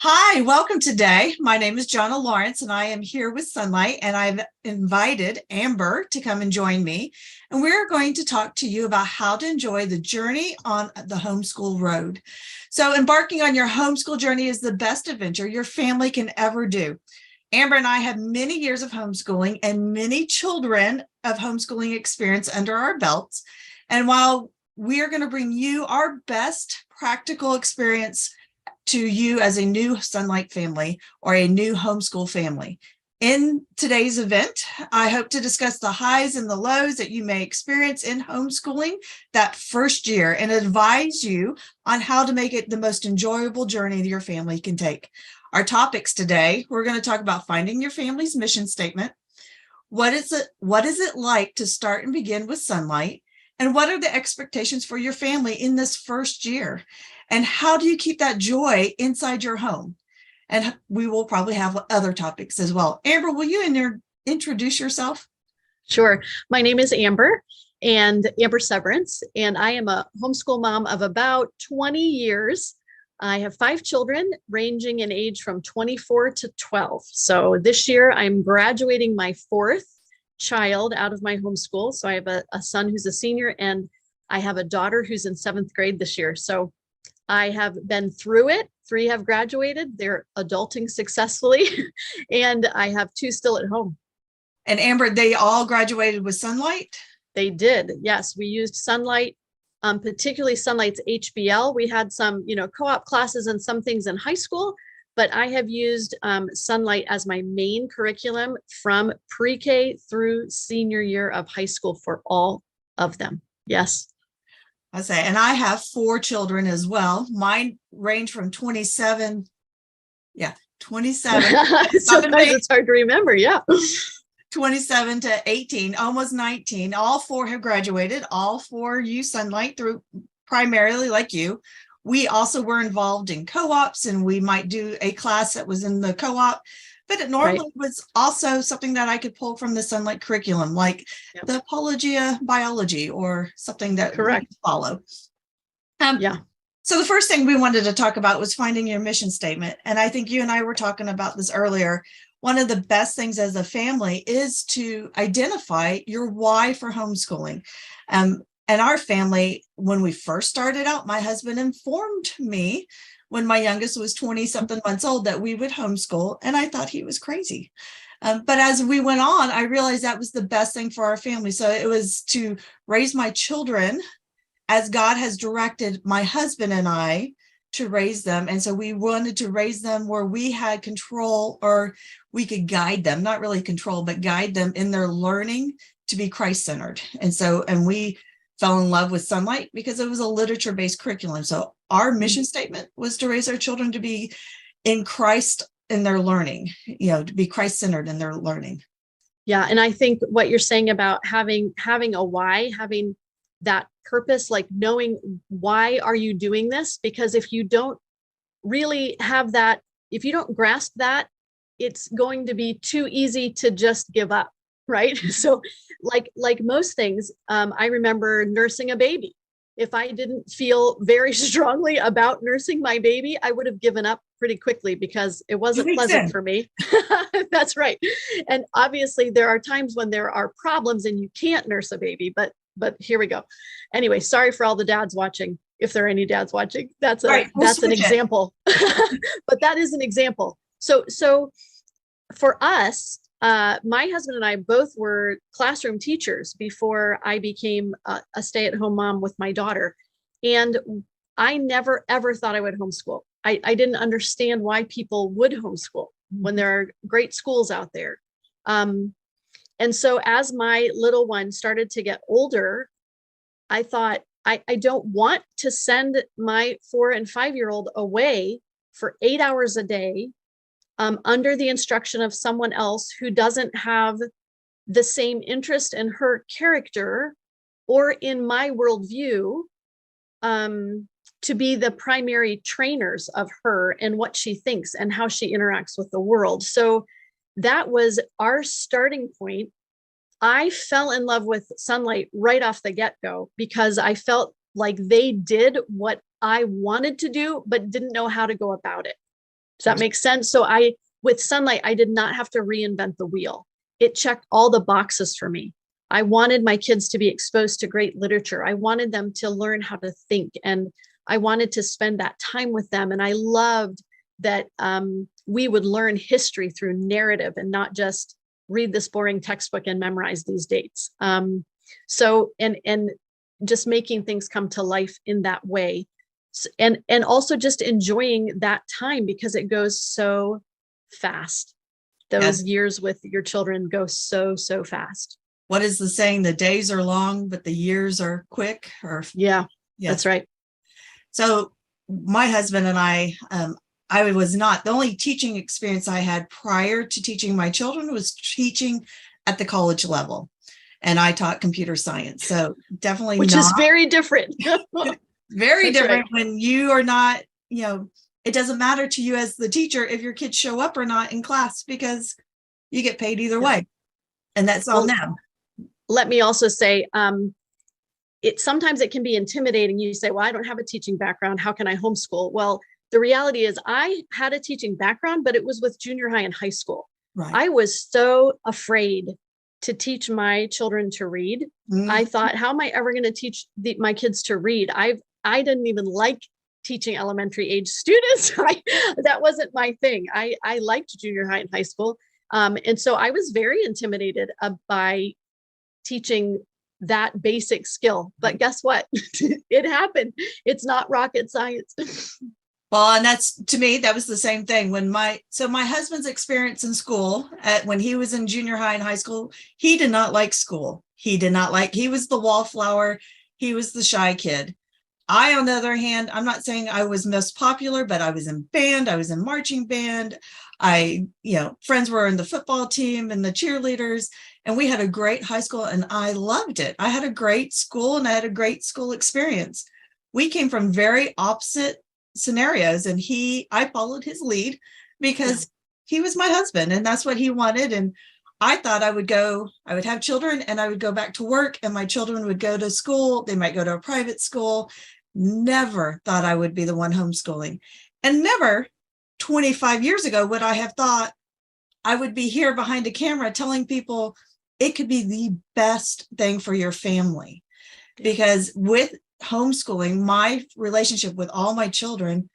Hi, welcome today. My name is Johna Lawrence, and I am here with Sonlight, and I've invited Amber to come and join me. And we're going to talk to you about how to enjoy the journey on the homeschool road. So embarking on your homeschool journey is the best adventure your family can ever do. Amber and I have many years of homeschooling and many children of homeschooling experience under our belts. And while we are going to bring you our best practical experience to you as a new Sonlight family or a new homeschool family. In today's event, I hope to discuss the highs and the lows that you may experience in homeschooling that first year and advise you on how to make it the most enjoyable journey that your family can take. Our topics today, we're going to talk about finding your family's mission statement. What is it like to start and begin with Sonlight? And what are the expectations for your family in this first year? And how do you keep that joy inside your home? And we will probably have other topics as well. Amber, will you introduce yourself? Sure. My name is Amber Severance, and I am a homeschool mom of about 20 years. I have 5 children ranging in age from 24 to 12. So this year I'm graduating my 4th child out of my homeschool. So I have a son who's a senior, and I have a daughter who's in 7th grade this year. So I have been through it. 3 have graduated. They're adulting successfully. And I have 2 still at home. And Amber, they all graduated with Sonlight? They did. Yes, we used Sonlight, particularly Sonlight's HBL. We had some, co-op classes and some things in high school, but I have used Sonlight as my main curriculum from pre-K through senior year of high school for all of them. Yes. And I have 4 children as well. Mine range from 27. Sometimes it's hard to remember. Yeah. 27 to 18, almost 19. All 4 have graduated. All 4 use Sonlight through primarily like you. We also were involved in co-ops, and we might do a class that was in the co-op, but it normally was also something that I could pull from the Sonlight curriculum, like the Apologia biology or something that we follow. So the first thing we wanted to talk about was finding your mission statement. And I think you and I were talking about this earlier. One of the best things as a family is to identify your why for homeschooling. And our family, when we first started out, my husband informed me when my youngest was 20-something months old that we would homeschool, and I thought he was crazy. But as we went on, I realized that was the best thing for our family. So it was to raise my children as God has directed my husband and I to raise them. And so we wanted to raise them where we had control, or we could guide them, not really control, but guide them in their learning to be Christ-centered. And we fell in love with Sonlight because it was a literature-based curriculum. So our mission statement was to raise our children to be in Christ in their learning, to be Christ-centered in their learning. Yeah. And I think what you're saying about having a why, having that purpose, like knowing why are you doing this? Because if you don't really have that, if you don't grasp that, it's going to be too easy to just give up. Right. So like most things, I remember nursing a baby. If I didn't feel very strongly about nursing my baby, I would have given up pretty quickly because it wasn't pleasant for me. That's right. And obviously there are times when there are problems and you can't nurse a baby, but here we go. Anyway, sorry for all the dads watching. If there are any dads watching, that's an example, but that is an example. So for us, my husband and I both were classroom teachers before I became a stay-at-home mom with my daughter. And I never, ever thought I would homeschool. I didn't understand why people would homeschool when there are great schools out there. And so as my little one started to get older, I thought, I don't want to send my 4 and 5-year-old away for 8 hours a day under the instruction of someone else who doesn't have the same interest in her character or in my worldview to be the primary trainers of her and what she thinks and how she interacts with the world. So that was our starting point. I fell in love with Sonlight right off the get-go because I felt like they did what I wanted to do, but didn't know how to go about it. Does that make sense? So with Sonlight, I did not have to reinvent the wheel. It checked all the boxes for me. I wanted my kids to be exposed to great literature. I wanted them to learn how to think, and I wanted to spend that time with them. And I loved that we would learn history through narrative and not just read this boring textbook and memorize these dates. So just making things come to life in that way. And also just enjoying that time because it goes so fast. Those years with your children go so fast. What is the saying? The days are long, but the years are quick. Yeah, that's right. So my husband and I was not, the only teaching experience I had prior to teaching my children was teaching at the college level. And I taught computer science. So definitely Which is very different. Very That's different right. when you are not, it doesn't matter to you as the teacher if your kids show up or not in class because you get paid either way. And that's on them. Let me also say, sometimes it can be intimidating. You say, well, I don't have a teaching background. How can I homeschool? Well, the reality is I had a teaching background, but it was with junior high and high school. Right. I was so afraid to teach my children to read. I thought, how am I ever going to teach my kids to read? I didn't even like teaching elementary age students. That wasn't my thing. I liked junior high and high school. And so I was very intimidated by teaching that basic skill. But guess what? It happened. It's not rocket science. Well, and that's, to me, that was the same thing when my husband's experience in school when he was in junior high and high school, he did not like school. He was the wallflower. He was the shy kid. I, on the other hand, I'm not saying I was most popular, but I was in band. I was in marching band. Friends were in the football team and the cheerleaders, and we had a great high school and I loved it. I had a great school and I had a great school experience. We came from very opposite scenarios and I followed his lead because he was my husband and that's what he wanted. And I thought I would have children and I would go back to work and my children would go to school. They might go to a private school. Never thought I would be the one homeschooling, and never 25 years ago would I have thought I would be here behind a camera telling people it could be the best thing for your family. Because with homeschooling, my relationship with all my children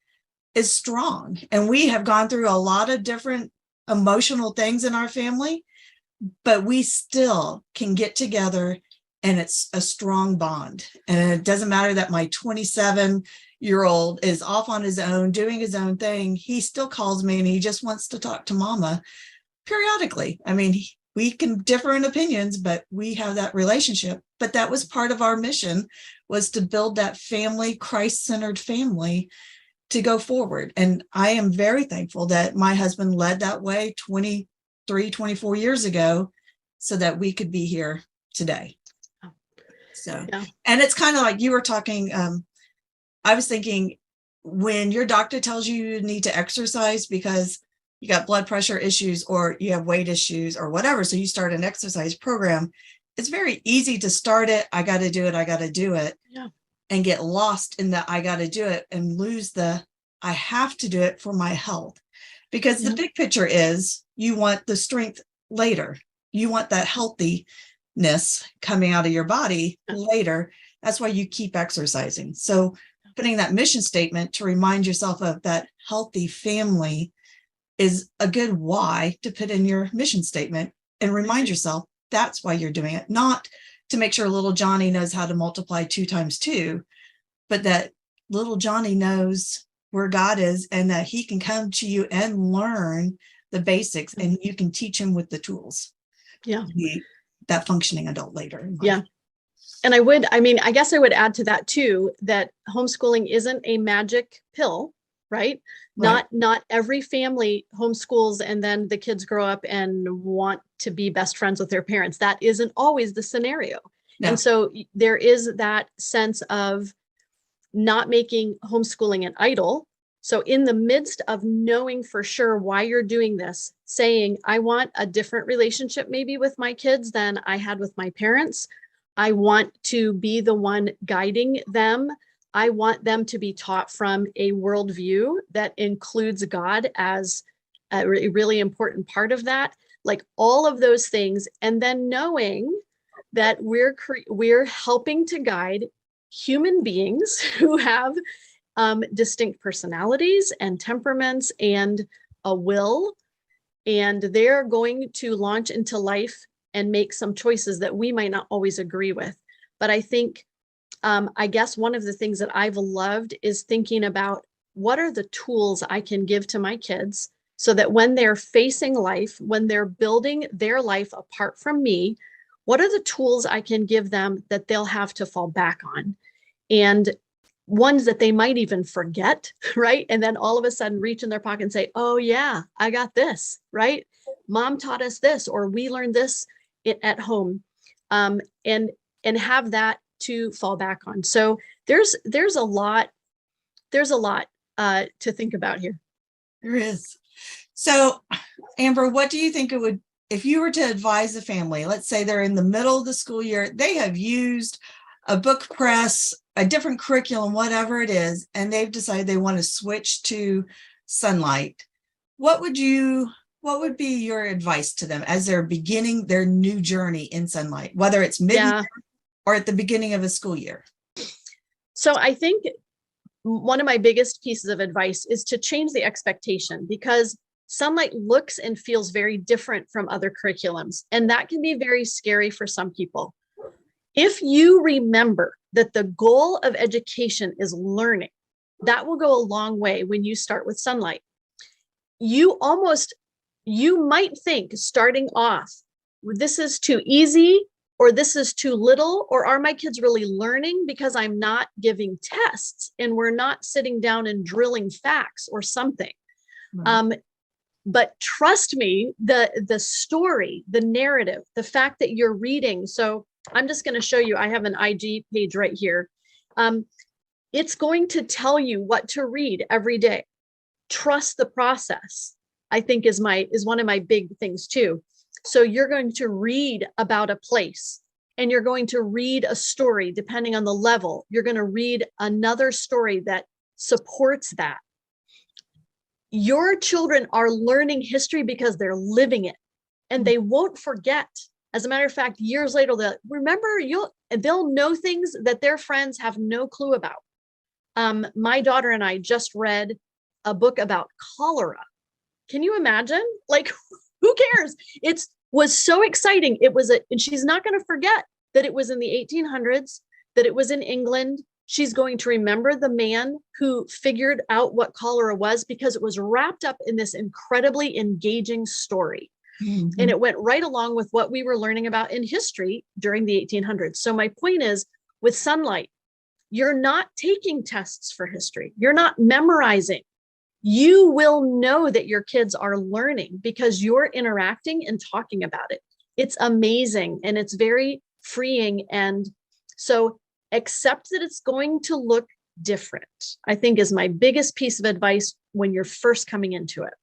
is strong. And we have gone through a lot of different emotional things in our family, but we still can get together and it's a strong bond. And it doesn't matter that my 27-year-old is off on his own, doing his own thing. He still calls me and he just wants to talk to mama periodically. I mean, we can differ in opinions, but we have that relationship. But that was part of our mission, was to build that family, Christ-centered family to go forward. And I am very thankful that my husband led that way 24 years ago so that we could be here today. So, and it's kind of like you were talking, I was thinking when your doctor tells you need to exercise because you got blood pressure issues or you have weight issues or whatever, so you start an exercise program, it's very easy to start it. I got to do it. And get lost in the I got to do it and lose the I have to do it for my health. Because the big picture is you want the strength later. You want that healthiness coming out of your body later. That's why you keep exercising. So putting that mission statement to remind yourself of that healthy family is a good why to put in your mission statement and remind yourself that's why you're doing it. Not to make sure little Johnny knows how to multiply 2 times 2, but that little Johnny knows where God is and that he can come to you and learn the basics and you can teach him with the tools. Yeah. That functioning adult later. Yeah. And I guess I would add to that too, that homeschooling isn't a magic pill, right? Not every family homeschools and then the kids grow up and want to be best friends with their parents. That isn't always the scenario. No. And so there is that sense of not making homeschooling an idol. So in the midst of knowing for sure why you're doing this, saying, I want a different relationship maybe with my kids than I had with my parents. I want to be the one guiding them. I want them to be taught from a worldview that includes God as a really important part of that, like all of those things. And then knowing that we're helping to guide human beings who have distinct personalities and temperaments and a will, and they're going to launch into life and make some choices that we might not always agree with. But I think, I guess one of the things that I've loved is thinking about what are the tools I can give to my kids so that when they're facing life, when they're building their life apart from me, what are the tools I can give them that they'll have to fall back on? And ones that they might even forget, right? And then all of a sudden reach in their pocket and say, oh yeah, I got this, right? Mom taught us this, or we learned this at home, and have that to fall back on. So there's a lot to think about here. There is. So, Amber, what do you think it would, if you were to advise a family, let's say they're in the middle of the school year, they have used a book press, a different curriculum, whatever it is, and they've decided they want to switch to Sonlight. What would be your advice to them as they're beginning their new journey in Sonlight, whether it's mid-year or at the beginning of a school year? So I think one of my biggest pieces of advice is to change the expectation, because Sonlight looks and feels very different from other curriculums, and that can be very scary for some people. If you remember that the goal of education is learning, that will go a long way when you start with Sonlight. You might think starting off, this is too easy, or this is too little, or are my kids really learning because I'm not giving tests and we're not sitting down and drilling facts or something. Right. But trust me, the story, the narrative, the fact that you're reading. So I'm just going to show you, I have an IG page right here. It's going to tell you what to read every day. Trust the process, I think is one of my big things too. So you're going to read about a place, and you're going to read a story depending on the level. You're going to read another story that supports that. Your children are learning history because they're living it, and they won't forget. As a matter of fact, years later, they'll know things that their friends have no clue about. My daughter and I just read a book about cholera. Can you imagine? Like, who cares? It was so exciting. And she's not going to forget that it was in the 1800s, that it was in England. She's going to remember the man who figured out what cholera was, because it was wrapped up in this incredibly engaging story. Mm-hmm. And it went right along with what we were learning about in history during the 1800s. So my point is, with Sonlight, you're not taking tests for history. You're not memorizing. You will know that your kids are learning because you're interacting and talking about it. It's amazing, and it's very freeing. And so accept that it's going to look different, I think, is my biggest piece of advice when you're first coming into it.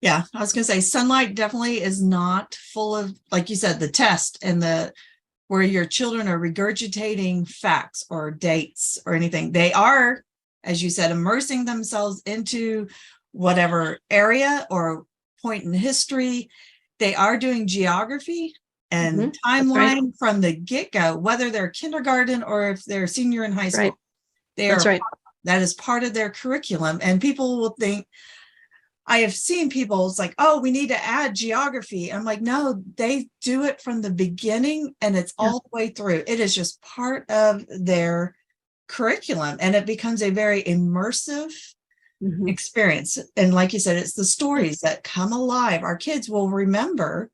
Yeah, I was going to say Sonlight definitely is not full of, like you said, the test and where your children are regurgitating facts or dates or anything. They are, as you said, immersing themselves into whatever area or point in history. They are doing geography and timeline from the get-go, whether they're kindergarten or if they're senior in high school. Right. That is part of their curriculum. And people will think, I have seen people, it's like, oh, we need to add geography. I'm like, no, they do it from the beginning and it's all the way through. It is just part of their curriculum, and it becomes a very immersive experience. And like you said, it's the stories that come alive. Our kids will remember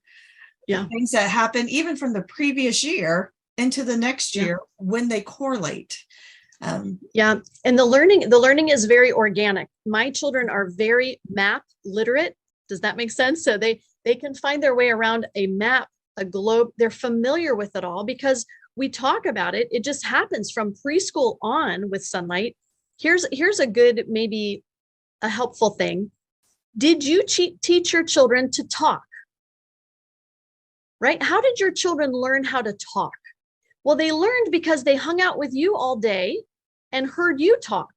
the things that happen even from the previous year into the next year when they correlate. And the learning is very organic. My children are very map literate. Does that make sense? So they can find their way around a map, a globe. They're familiar with it all because we talk about it. It just happens from preschool on with Sonlight. Here's a good, maybe a helpful thing. Did you teach your children to talk? Right? How did your children learn how to talk? Well, they learned because they hung out with you all day and heard you talk,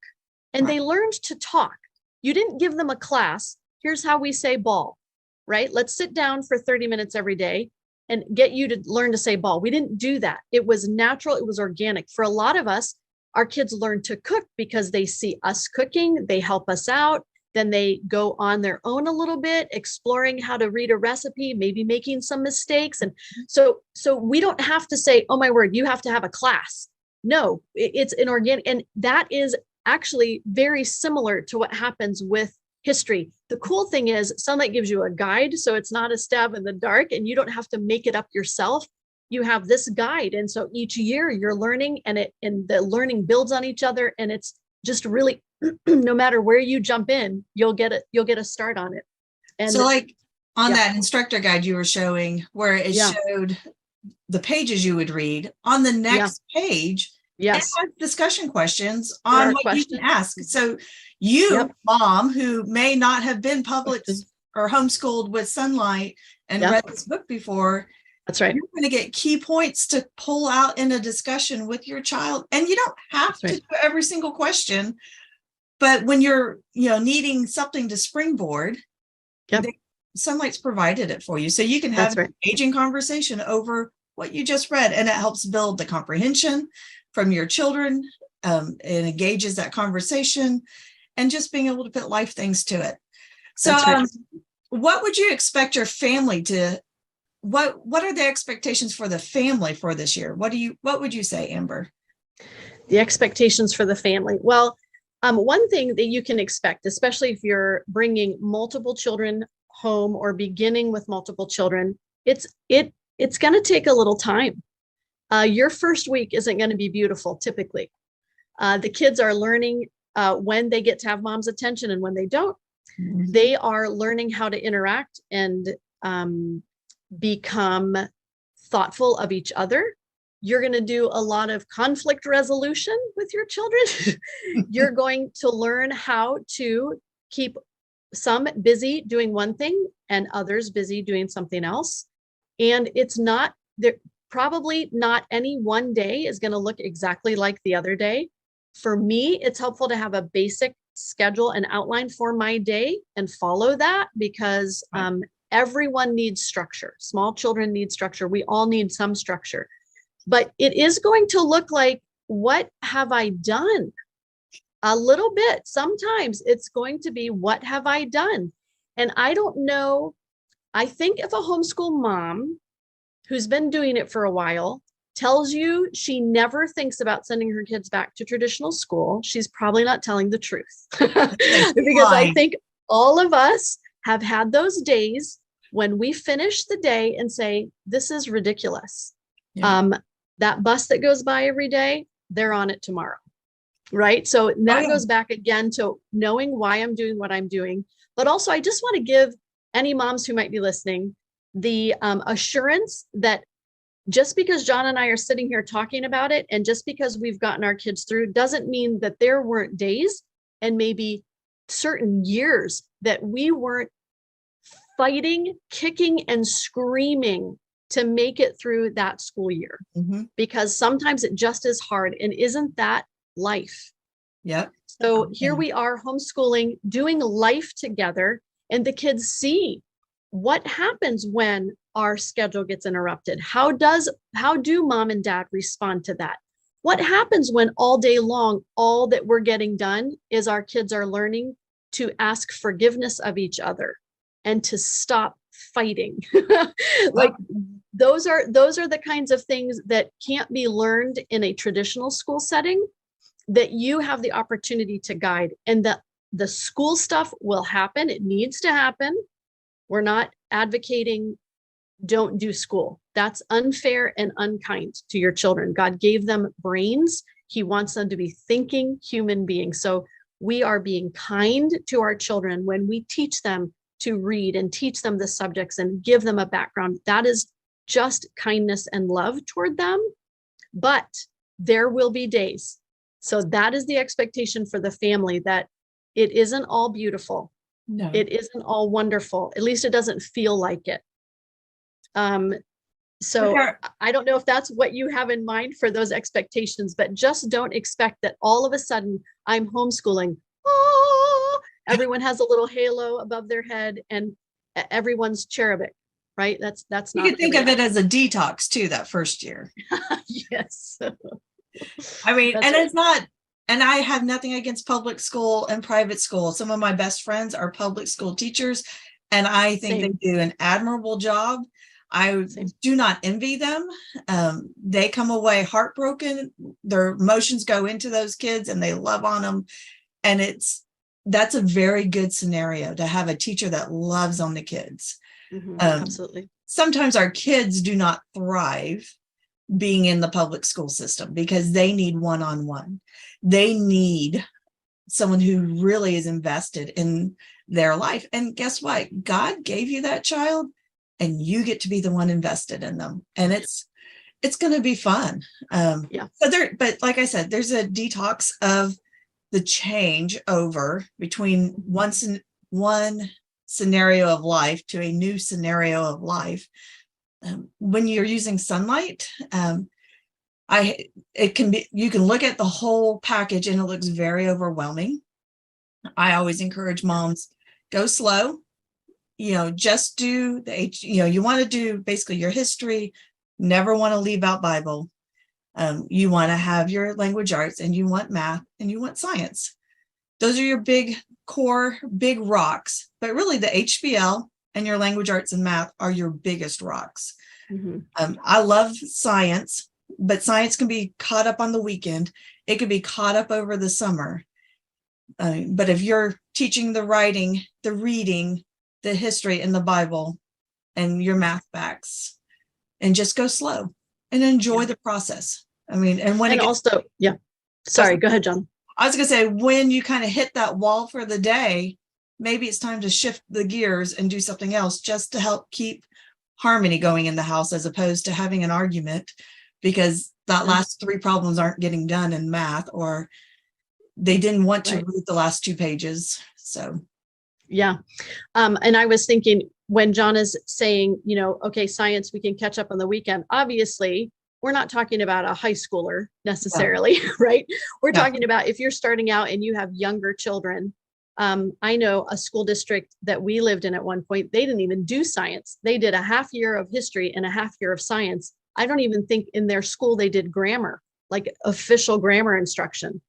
and Right. they learned to talk. You didn't give them a class. Here's how we say ball, right? Let's sit down for 30 minutes every day and get you to learn to say ball. We didn't do that. It was natural. It was organic. For a lot of us, our kids learn to cook because they see us cooking. They help us out. Then they go on their own a little bit, exploring how to read a recipe, maybe making some mistakes. And so we don't have to say, oh my word, you have to have a class. No, it's an organic, and that is actually very similar to what happens with history. The cool thing is Sonlight gives you a guide, so it's not a stab in the dark, and you don't have to make it up yourself. You have this guide, and so each year you're learning, and the learning builds on each other, and it's just really no matter where you jump in, you'll get a start on it. And so like on yeah. that instructor guide you were showing where it Yeah. showed the pages you would read, on the next page, Yes. it has discussion questions There on are what questions. you can ask. So you, Yep. mom, who may not have been public or homeschooled with Sonlight and Yeah. read this book before, That's right. you're going to get key points to pull out in a discussion with your child. And you don't have to do every single question, but when you're, needing something to springboard, Sonlight's provided it for you. So you can have an engaging conversation over what you just read, and it helps build the comprehension from your children. It engages that conversation and just being able to put life things to it. So what would you expect your family to, what are the expectations for the family for this year? What would you say, Amber? The expectations for the family. Well, one thing that you can expect, especially if you're bringing multiple children home or beginning with multiple children, it's going to take a little time. Your first week isn't going to be beautiful. Typically, the kids are learning when they get to have mom's attention and when they don't. Mm-hmm. They are learning how to interact and become thoughtful of each other. You're going to do a lot of conflict resolution with your children. You're going to learn how to keep some busy doing one thing and others busy doing something else. And it's not there. Probably not any one day is going to look exactly like the other day. For me, it's helpful to have a basic schedule and outline for my day and follow that, because everyone needs structure. Small children need structure. We all need some structure. But it is going to look like, what have I done? A little bit. Sometimes it's going to be, what have I done? And I don't know. I think if a homeschool mom who's been doing it for a while tells you she never thinks about sending her kids back to traditional school, she's probably not telling the truth. Because I think all of us have had those days when we finish the day and say, this is ridiculous. Yeah. That bus that goes by every day, they're on it tomorrow. Right. So that goes back again to knowing why I'm doing what I'm doing. But also, I just want to give any moms who might be listening the assurance that just because John and I are sitting here talking about it, and just because we've gotten our kids through, doesn't mean that there weren't days and maybe certain years that we weren't fighting, kicking, and screaming to make it through that school year. Mm-hmm. Because sometimes it just is hard. And isn't that life? Yep. So here we are homeschooling, doing life together, and the kids see what happens when our schedule gets interrupted. How do mom and dad respond to that? What happens when all day long, all that we're getting done is our kids are learning to ask forgiveness of each other and to stop fighting? Like those are the kinds of things that can't be learned in a traditional school setting, that you have the opportunity to guide. And the school stuff will happen. It needs to happen. We're not advocating don't do school. That's unfair and unkind to your children. God gave them brains. He wants them to be thinking human beings. So we are being kind to our children when we teach them to read and teach them the subjects and give them a background. That is just kindness and love toward them. But there will be days. So that is the expectation for the family, that it isn't all beautiful. No, it isn't all wonderful. At least it doesn't feel like it. So Sure. I don't know if that's what you have in mind for those expectations, but just don't expect that all of a sudden I'm homeschooling. Oh, everyone has a little halo above their head and everyone's cherubic, right? That's You not could the think of it reality. as a detox too, that first year. Yes. I mean, That's and right. it's not, and I have nothing against public school and private school. Some of my best friends are public school teachers, and I think they Same, do an admirable job. I same. do not envy them. They come away heartbroken. Their emotions go into those kids and they love on them. And that's a very good scenario to have a teacher that loves on the kids. Absolutely. Sometimes our kids do not thrive being in the public school system because they need one-on-one. They need someone who really is invested in their life. And guess what? God gave you that child and you get to be the one invested in them. And it's going to be fun. Yeah. But like I said, there's a detox of the change over between one scenario of life to a new scenario of life. When you're using Sonlight, you can look at the whole package and it looks very overwhelming. I always encourage moms, go slow, just do you want to do basically your history, never want to leave out Bible. You want to have your language arts and you want math and you want science. Those are your big core, big rocks, but really the HBL and your language arts and math are your biggest rocks. I love science, but science can be caught up on the weekend. It could be caught up over the summer. But if you're teaching the writing, the reading, the history, and the Bible, and your math backs, and just go slow and enjoy the process. I mean, and when And also, yeah. Sorry, go ahead, John. I was going to say, when you kind of hit that wall for the day, maybe it's time to shift the gears and do something else just to help keep harmony going in the house, as opposed to having an argument because that last 3 problems aren't getting done in math, or they didn't want to read the last 2 pages. So, yeah. And I was thinking when John is saying, okay, science, we can catch up on the weekend. Obviously, we're not talking about a high schooler necessarily, right? We're talking about if you're starting out and you have younger children. I know a school district that we lived in at one point, they didn't even do science. They did a half year of history and a half year of science. I don't even think in their school they did grammar, like official grammar instruction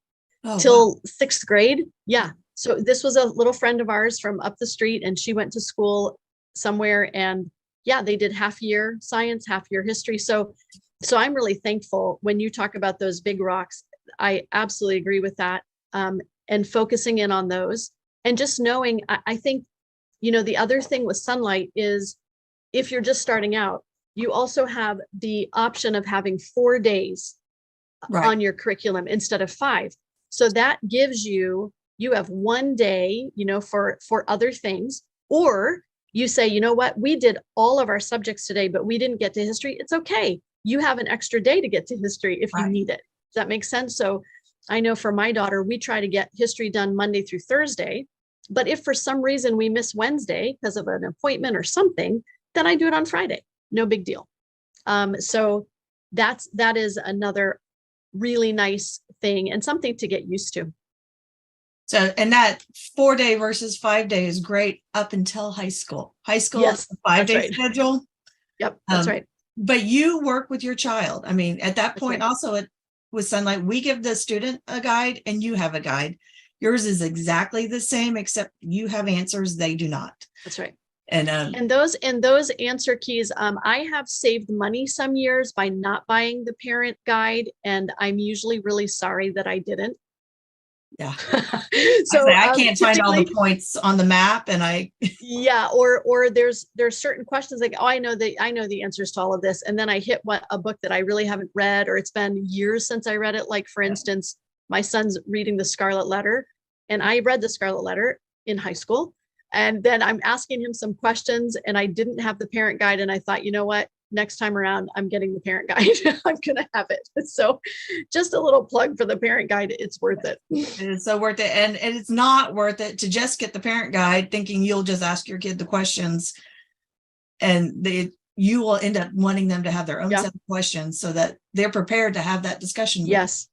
till 6th grade. Yeah. So this was a little friend of ours from up the street and she went to school somewhere and yeah, they did half year science, half year history. So I'm really thankful when you talk about those big rocks. I absolutely agree with that. And focusing in on those and just knowing, I think, the other thing with Sonlight is if you're just starting out, you also have the option of having 4 days on your curriculum instead of 5. So that gives you have 1 day, for other things, or you say, you know what, we did all of our subjects today, but we didn't get to history. It's okay. You have an extra day to get to history if you need it. Does that make sense? So I know for my daughter, we try to get history done Monday through Thursday, but if for some reason we miss Wednesday because of an appointment or something, then I do it on Friday. No big deal. So that is another really nice thing and something to get used to. So, and that 4-day versus 5-day is great up until high school. High school is a 5-day schedule. Yep, that's right. But you work with your child. I mean, at that point, also with Sonlight, we give the student a guide and you have a guide. Yours is exactly the same, except you have answers, they do not. That's right. And those answer keys, I have saved money some years by not buying the parent guide, and I'm usually really sorry that I didn't. Yeah. So I can't find all the points on the map, and yeah, or there's certain questions like, oh, I know the answers to all of this, and then I hit a book that I really haven't read, or it's been years since I read it. Like for instance, my son's reading the Scarlet Letter, and I read the Scarlet Letter in high school. And then I'm asking him some questions and I didn't have the parent guide. And I thought, you know what, next time around, I'm getting the parent guide. I'm going to have it. So just a little plug for the parent guide. It's worth it. It's so worth it. And it's not worth it to just get the parent guide thinking you'll just ask your kid the questions. And you will end up wanting them to have their own Yeah. set of questions so that they're prepared to have that discussion with you. Yes.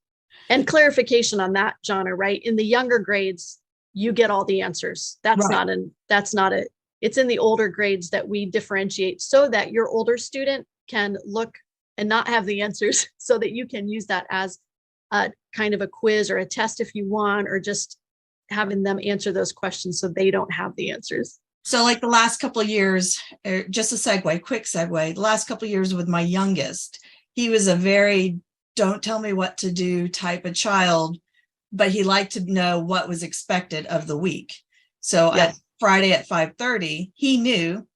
And clarification on that, Johna, right? In the younger grades, you get all the answers. That's Right. not a, it's in the older grades that we differentiate so that your older student can look and not have the answers so that you can use that as a kind of a quiz or a test if you want, or just having them answer those questions so they don't have the answers. So like the last couple of years, just a quick segue, the last couple of years with my youngest, he was a very don't tell me what to do type of child, but he liked to know what was expected of the week. So Yes. at Friday at 5:30, he knew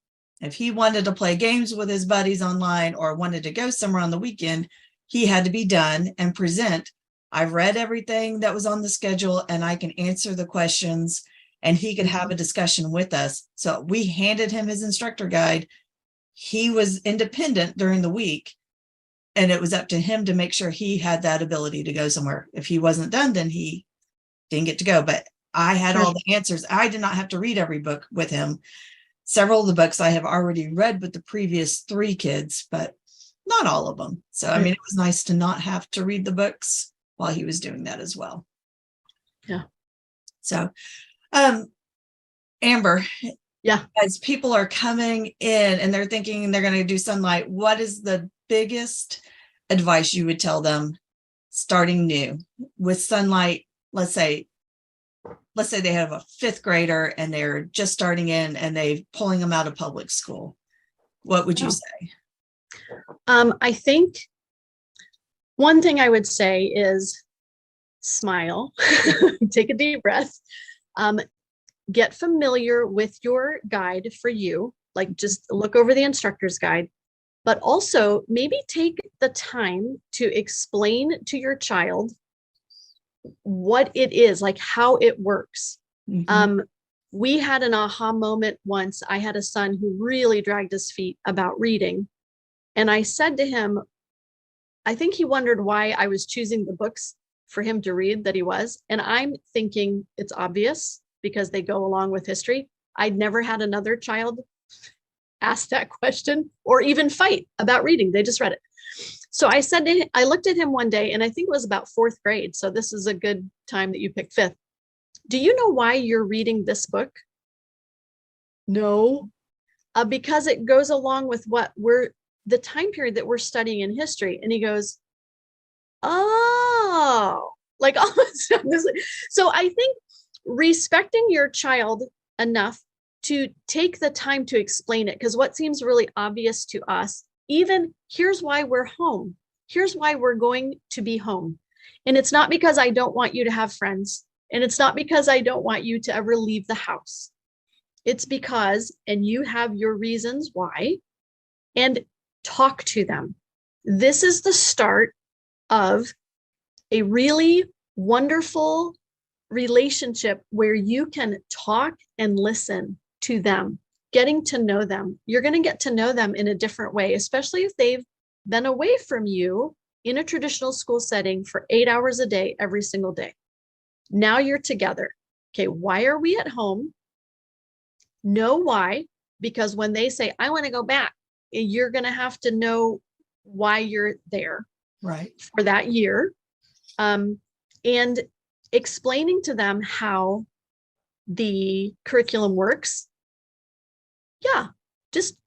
if he wanted to play games with his buddies online or wanted to go somewhere on the weekend, he had to be done and present. I've read everything that was on the schedule and I can answer the questions, and he could have a discussion with us. So we handed him his instructor guide. He was independent during the week, and it was up to him to make sure he had that ability to go somewhere. If he wasn't done, then he didn't get to go. But I had Sure. all the answers. I did not have to read every book with him. Several of the books I have already read with the previous 3 kids, but not all of them. So, I mean, it was nice to not have to read the books while he was doing that as well. Yeah. So, Amber, Yeah. as people are coming in and they're thinking they're going to do Sonlight, what is the biggest advice you would tell them starting new with Sonlight? Let's say they have a 5th grader and they're just starting in and they're pulling them out of public school. What would you say? I think one thing I would say is smile, take a deep breath, get familiar with your guide for you, like just look over the instructor's guide, but also maybe take the time to explain to your child what it is, like how it works. Mhm. We had an aha moment once. I had a son who really dragged his feet about reading. And I said to him, I think he wondered why I was choosing the books for him to read that he was. And I'm thinking it's obvious because they go along with history. I'd never had another child ask that question or even fight about reading. They just read it. So I said to him, I looked at him one day, and I think it was about 4th grade. So this is a good time that you picked 5th. Do you know why you're reading this book? No. Because it goes along with the time period that we're studying in history. And he goes, oh, like all of a sudden. So I think respecting your child enough to take the time to explain it, because what seems really obvious to us, even here's why we're home. Here's why we're going to be home. And it's not because I don't want you to have friends. And it's not because I don't want you to ever leave the house. It's because, and you have your reasons why, and talk to them. This is the start of a really wonderful relationship where you can talk and listen to them, getting to know them. You're going to get to know them in a different way, especially if they've been away from you in a traditional school setting for 8 hours a day, every single day. Now you're together. Okay, why are we at home? Know why, because when they say, I want to go back, you're going to have to know why you're there, right, for that year. And explaining to them how the curriculum works. Yeah, just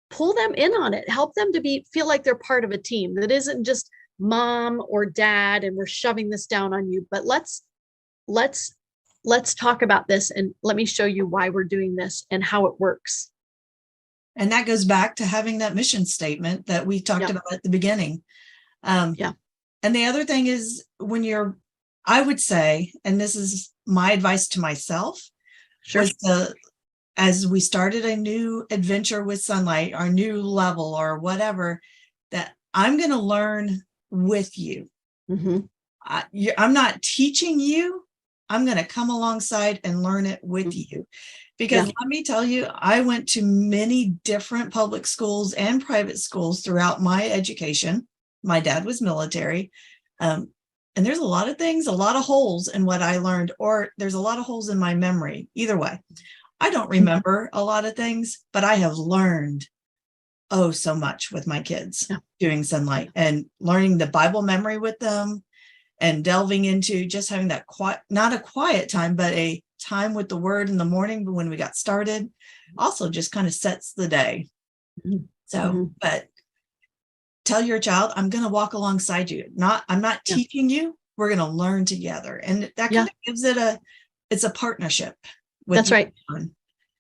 pull them in on it. Help them to feel like they're part of a team that isn't just mom or dad and we're shoving this down on you, but let's talk about this and let me show you why we're doing this and how it works. And that goes back to having that mission statement that we talked about at the beginning. Yeah. And the other thing is I would say, and this is my advice to myself, Sure. was as we started a new adventure with Sonlight, our new level or whatever, that I'm going to learn with you. Mm-hmm. I'm not teaching you. I'm going to come alongside and learn it with you. Because let me tell you, I went to many different public schools and private schools throughout my education. My dad was military. And there's a lot of things, a lot of holes in what I learned, or there's a lot of holes in my memory. Either way, I don't remember a lot of things, but I have learned oh so much with my kids Yeah. doing Sonlight and learning the Bible memory with them and delving into just having that quiet, not a quiet time, but a time with the word in the morning when we got started, also just kind of sets the day. Mhm. So, Mhm. but tell your child, I'm going to walk alongside you. I'm not Yeah. teaching you. We're going to learn together. And that Yeah. kind of gives it it's a partnership with That's right.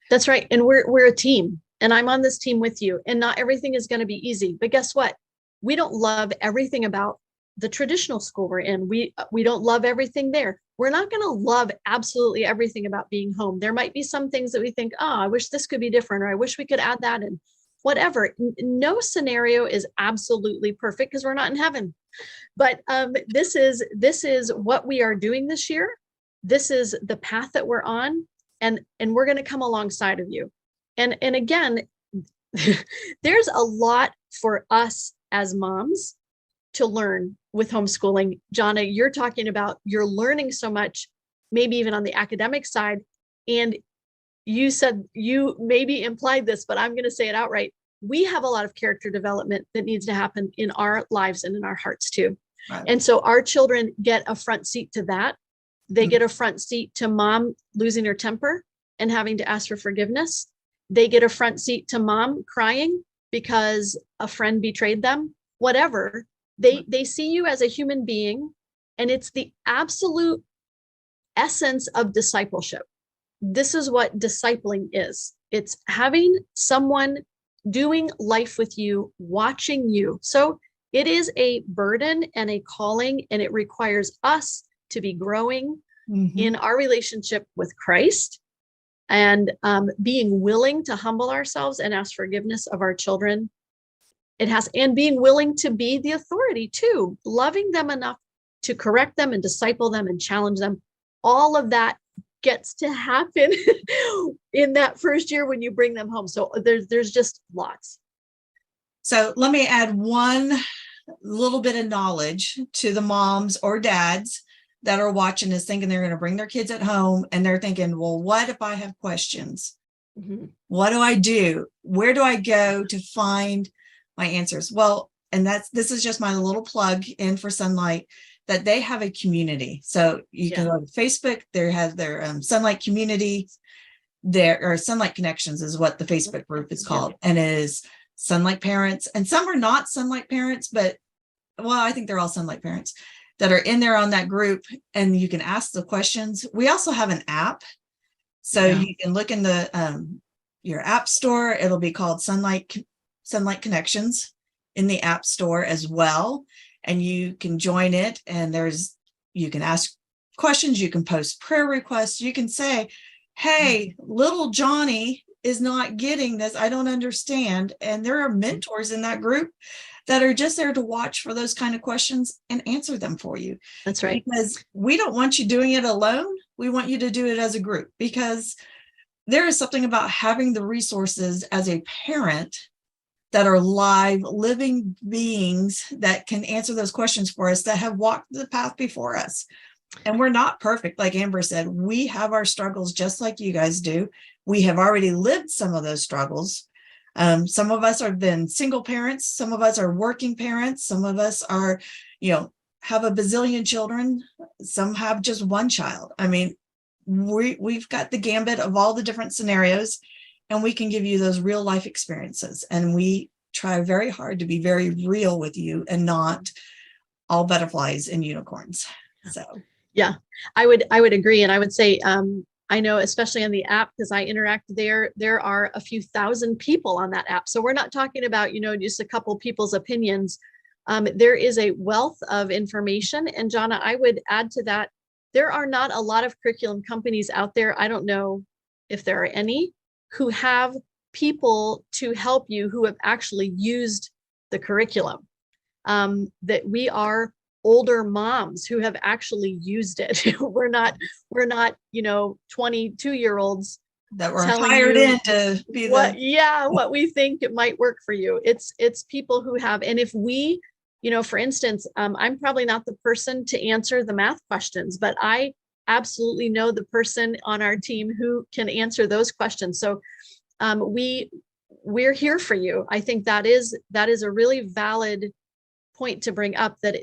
That's right. And we're a team, and I'm on this team with you, and not everything is going to be easy, but guess what? We don't love everything about the traditional school we're in. We don't love everything there. We're not going to love absolutely everything about being home. There might be some things that we think, oh, I wish this could be different, or I wish we could add that in. Whatever. No scenario is absolutely perfect because we're not in heaven. But this is what we are doing this year. This is the path that we're on, and we're going to come alongside of you. And again, there's a lot for us as moms to learn with homeschooling. Johna, you're talking about you're learning so much, maybe even on the academic side. And you said, you maybe implied this, but I'm going to say it outright. We have a lot of character development that needs to happen in our lives and in our hearts too. Right. And so our children get a front seat to that. They get a front seat to mom losing her temper and having to ask for forgiveness. They get a front seat to mom crying because a friend betrayed them. Whatever. They see you as a human being, and it's the absolute essence of discipleship. This is what discipling is. It's having someone doing life with you, watching you. So it is a burden and a calling, and it requires us to be growing in our relationship with Christ, and being willing to humble ourselves and ask forgiveness of our children. And being willing to be the authority too, loving them enough to correct them and disciple them and challenge them. All of that gets to happen in that first year when you bring them home. So there's just lots. So let me add one little bit of knowledge to the moms or dads that are watching this, thinking they're going to bring their kids at home, and they're thinking, well, what if I have questions? What do I do? Where do I go to find my answers? Well, and this is just my little plug in for Sonlight, that they have a community. So you can go to Facebook. They have their Sonlight community. There, or Sonlight Connections is what the Facebook group is called, and it is Sonlight parents, and some are not Sonlight parents, but well, I think they're all Sonlight parents that are in there on that group, and you can ask the questions. We also have an app, so you can look in the your app store. It'll be called Sonlight Connections in the app store as well, and you can join it. And you can ask questions, you can post prayer requests, you can say, hey, little Johnny is not getting this, I don't understand. And there are mentors in that group that are just there to watch for those kind of questions and answer them for you. That's right. Because we don't want you doing it alone. We want you to do it as a group, because there is something about having the resources as a parent that are live, living beings that can answer those questions for us, that have walked the path before us. And we're not perfect. Like Amber said, we have our struggles just like you guys do. We have already lived some of those struggles. Some of us have been single parents. Some of us are working parents. Some of us are, have a bazillion children. Some have just one child. I mean, we've got the gambit of all the different scenarios, and we can give you those real life experiences. And we try very hard to be very real with you and not all butterflies and unicorns. So. Yeah, I would agree. And I would say, I know, especially on the app, because I interact there are a few thousand people on that app. So we're not talking about, just a couple people's opinions. There is a wealth of information. And Johna, I would add to that, there are not a lot of curriculum companies out there. I don't know if there are any who have people to help you who have actually used the curriculum. That we are older moms who have actually used it. we're not 22-year-olds that were hired in to be what we think it might work for you. It's people who have. And if we, for instance, I'm probably not the person to answer the math questions, but I absolutely know the person on our team who can answer those questions. So we we're here for you. I think that is a really valid point to bring up, that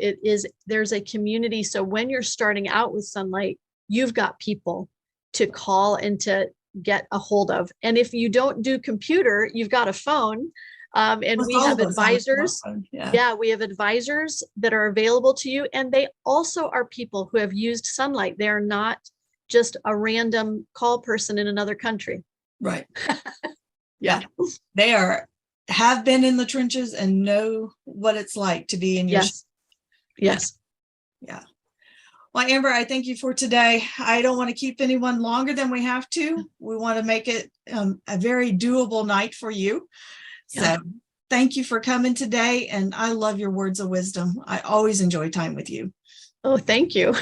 there's a community. So when you're starting out with Sonlight, you've got people to call and to get a hold of. And if you don't do computer, you've got a phone. And Most we all have of us have a advisors. smartphone. Yeah. Yeah, we have advisors that are available to you. And they also are people who have used Sonlight. They're not just a random call person in another country. Right. Yeah. They have been in the trenches and know what it's like to be in your. Yes. Yes. Yeah. Well, Amber, I thank you for today. I don't want to keep anyone longer than we have to. We want to make it a very doable night for you. Yeah. So thank you for coming today. And I love your words of wisdom. I always enjoy time with you. Oh, thank you.